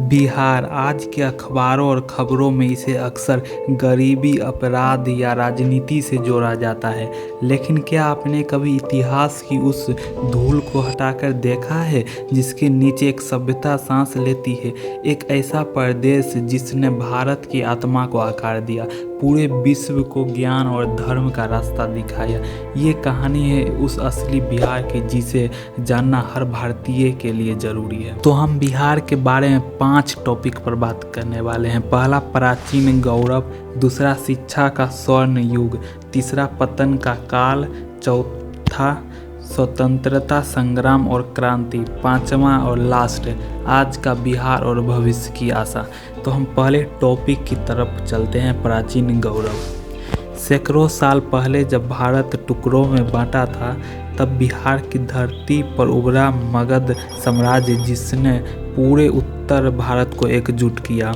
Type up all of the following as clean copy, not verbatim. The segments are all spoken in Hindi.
बिहार आज के अखबारों और खबरों में इसे अक्सर गरीबी, अपराध या राजनीति से जोड़ा जाता है। लेकिन क्या आपने कभी इतिहास की उस धूल को हटाकर देखा है जिसके नीचे एक सभ्यता सांस लेती है? एक ऐसा प्रदेश जिसने भारत की आत्मा को आकार दिया, पूरे विश्व को ज्ञान और धर्म का रास्ता दिखाया। ये कहानी है उस असली बिहार की जिसे जानना हर भारतीय के लिए ज़रूरी है। तो हम बिहार के बारे में 5 टॉपिक पर बात करने वाले हैं। पहला, प्राचीन गौरव। दूसरा, शिक्षा का स्वर्ण युग। तीसरा, पतन का काल। चौथा, स्वतंत्रता संग्राम और क्रांति। पांचवा और लास्ट, आज का बिहार और भविष्य की आशा। तो हम पहले टॉपिक की तरफ चलते हैं, प्राचीन गौरव। सैकड़ों साल पहले जब भारत टुकड़ों में बांटा था, तब बिहार की धरती पर उभरा मगध साम्राज्य जिसने पूरे उत्तर भारत को एकजुट किया।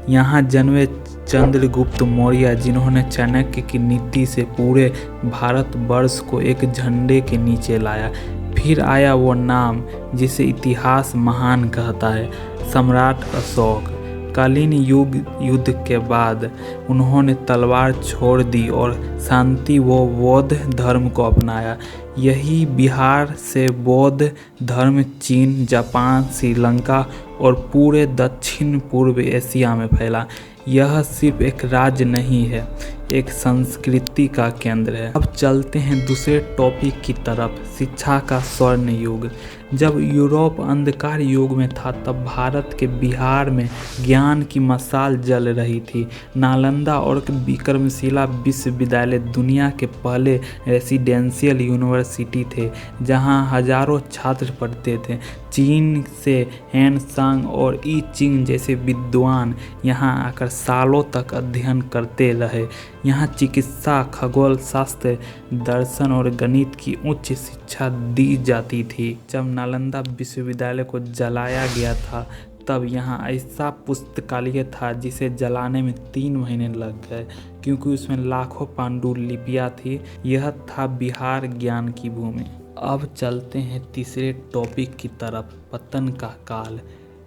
यहाँ जन्मे चंद्रगुप्त मौर्य, जिन्होंने चाणक्य की नीति से पूरे भारतवर्ष को एक झंडे के नीचे लाया। फिर आया वो नाम जिसे इतिहास महान कहता है, सम्राट अशोक। कालीन युद्ध के बाद उन्होंने तलवार छोड़ दी और शांति व बौद्ध धर्म को अपनाया। यही बिहार से बौद्ध धर्म चीन, जापान, श्रीलंका और पूरे दक्षिण पूर्व एशिया में फैला। यह सिर्फ एक राज्य नहीं है, एक संस्कृति का केंद्र है। अब चलते हैं दूसरे टॉपिक की तरफ, शिक्षा का स्वर्ण युग। जब यूरोप अंधकार युग में था, तब भारत के बिहार में ज्ञान की मशाल जल रही थी। नालंदा और विक्रमशिला विश्वविद्यालय दुनिया के पहले रेसिडेंशियल यूनिवर्सिटी थे, जहां हजारों छात्र पढ़ते थे। चीन से हेन सांग और ई चिंग जैसे विद्वान यहाँ आकर सालों तक अध्ययन करते रहे। यहाँ चिकित्सा, खगोल शास्त्र, दर्शन और गणित की उच्च शिक्षा दी जाती थी। जब नालंदा विश्वविद्यालय को जलाया गया था, तब यहाँ ऐसा पुस्तकालय था जिसे जलाने में 3 महीने लग गए, क्योंकि उसमें लाखों पांडुलिपियाँ थी। यह था बिहार ज्ञान की भूमि। अब चलते हैं तीसरे टॉपिक की तरफ, पतन का काल।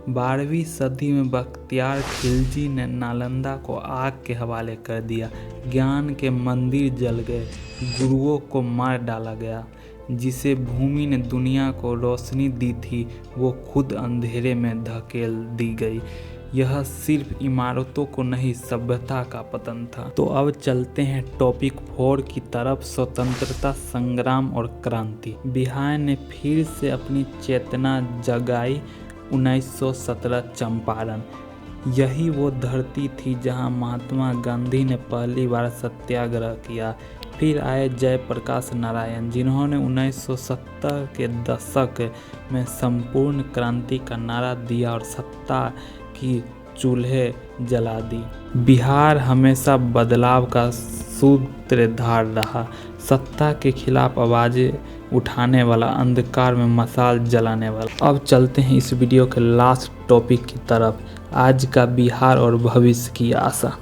12वीं सदी में बख्तियार खिलजी ने नालंदा को आग के हवाले कर दिया। ज्ञान के मंदिर जल गए, गुरुओं को मार डाला गया। जिसे भूमि ने दुनिया को रोशनी दी थी, वो खुद अंधेरे में धकेल दी गई। यह सिर्फ इमारतों को नहीं, सभ्यता का पतन था। तो अब चलते हैं टॉपिक 4 की तरफ, स्वतंत्रता संग्राम और क्रांति। बिहार ने फिर से अपनी चेतना जगाई। 1917 चंपारण। यही वो धरती थी जहां महात्मा गांधी ने पहली बार सत्याग्रह किया। फिर आए जयप्रकाश नारायण, जिन्होंने 1970 के दशक में संपूर्ण क्रांति का नारा दिया और सत्ता की चूल्हे जला दी। बिहार हमेशा बदलाव का सूत्रधार रहा, सत्ता के खिलाफ आवाज़ें उठाने वाला, अंधकार में मशाल जलाने वाला। अब चलते हैं इस वीडियो के लास्ट टॉपिक की तरफ, आज का बिहार और भविष्य की आशा।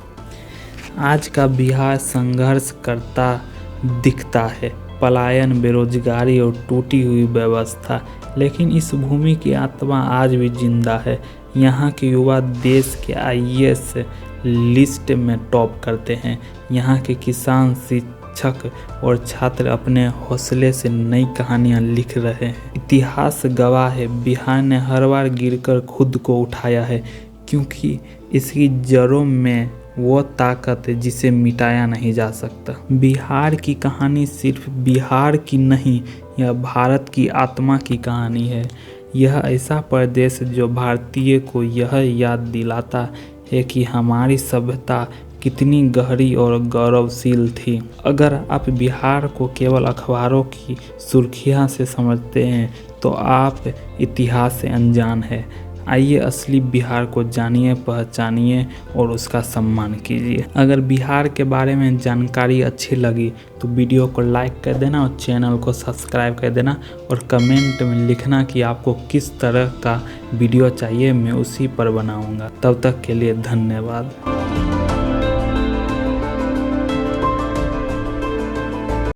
आज का बिहार संघर्ष करता दिखता है, पलायन, बेरोजगारी और टूटी हुई व्यवस्था, लेकिन इस भूमि की आत्मा आज भी जिंदा है। यहाँ के युवा देश के IAS लिस्ट में टॉप करते हैं। यहाँ के किसान, शिक्षक और छात्र अपने हौसले से नई कहानियाँ लिख रहे हैं। इतिहास गवाह है, बिहार ने हर बार गिरकर खुद को उठाया है, क्योंकि इसकी जड़ों में वो ताकत है जिसे मिटाया नहीं जा सकता। बिहार की कहानी सिर्फ बिहार की नहीं, यह भारत की आत्मा की कहानी है। यह ऐसा प्रदेश जो भारतीय को यह याद दिलाता है कि हमारी सभ्यता कितनी गहरी और गौरवशील थी। अगर आप बिहार को केवल अखबारों की सुर्खियां से समझते हैं, तो आप इतिहास से अनजान हैं। आइए असली बिहार को जानिए, पहचानिए और उसका सम्मान कीजिए। अगर बिहार के बारे में जानकारी अच्छी लगी तो वीडियो को लाइक कर देना और चैनल को सब्सक्राइब कर देना, और कमेंट में लिखना कि आपको किस तरह का वीडियो चाहिए, मैं उसी पर बनाऊंगा। तब तक के लिए धन्यवाद।